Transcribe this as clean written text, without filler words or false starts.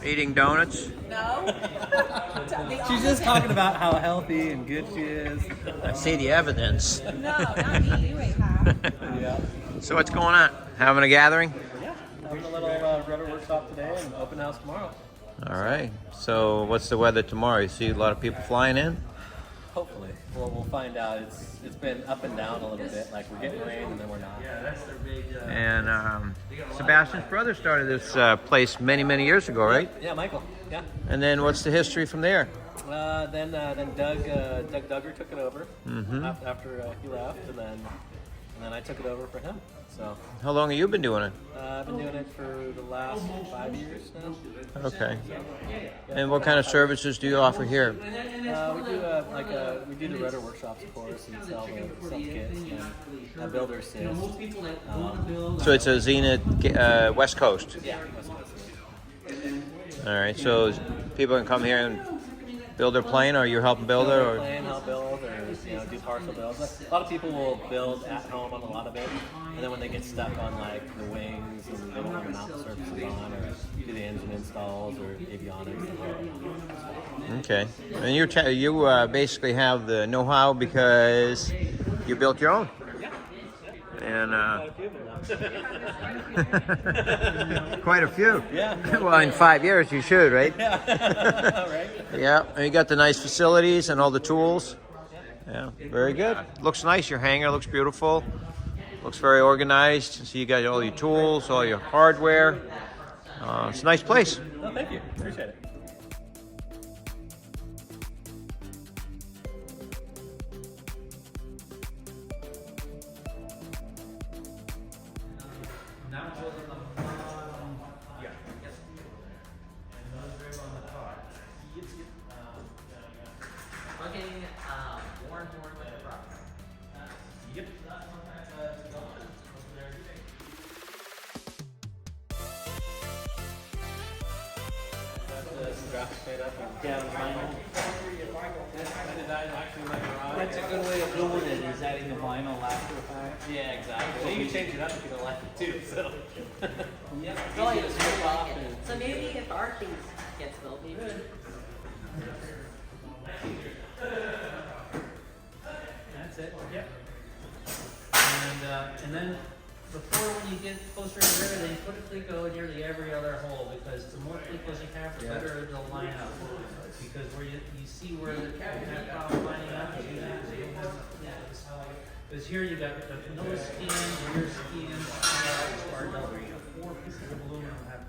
Eating donuts. No. She's just talking about how healthy and good she is. I see the evidence. No, not me. You ain't half. Yeah. So what's going on? Having a gathering? Yeah. Having a little rudder workshop today and open house tomorrow. All right. So what's the weather tomorrow? You see a lot of people flying in? Hopefully. Well, we'll find out. It's been up and down a little bit. Like we're getting rain and then we're not. Yeah, that's their big. And Sebastian's brother started this place many years ago, right? Yeah, Michael. Yeah. And then what's the history from there? Then Doug Duggar took it over after he left, and then I took it over for him. So How long have you been doing it? I've been doing it for the last 5 years now. Okay. And what kind of services do you offer here? We do the rudder workshops, of course, and sell kits and builder assist. So it's a Zenith West Coast. Yeah, West Coast. All right. So people can come here and build their plane, or you're helping build it, or Plan, help build, or do partial builds. A lot of people will build at home on a lot of it, and then when they get stuck on like the wings and they don't want to mount surfaces on, or do the engine installs or avionics. okay. And you basically have the know-how because you built your own. And quite a few. Yeah. Well, in 5 years you should, right? Right. Yeah. And you got the nice facilities and all the tools. Yeah. Very good. Looks nice. Your hangar looks beautiful. Looks very organized. So you got all your tools, all your hardware. It's a nice place. No, thank you. Appreciate it. That's a good way of doing it, is adding the vinyl after the fact. Yeah, exactly. You can change it up if you don't like it too. So. Yeah. I like to strip off and. So maybe if our thing gets built, maybe. That's it. Yep. And then before, when you get closer to the river, they typically go nearly every other hole, because the more people you have, the better they'll line up. Because where you see where you have problem lining up, because here you got the nose skin, rear skin, and you have 4 pieces of aluminum have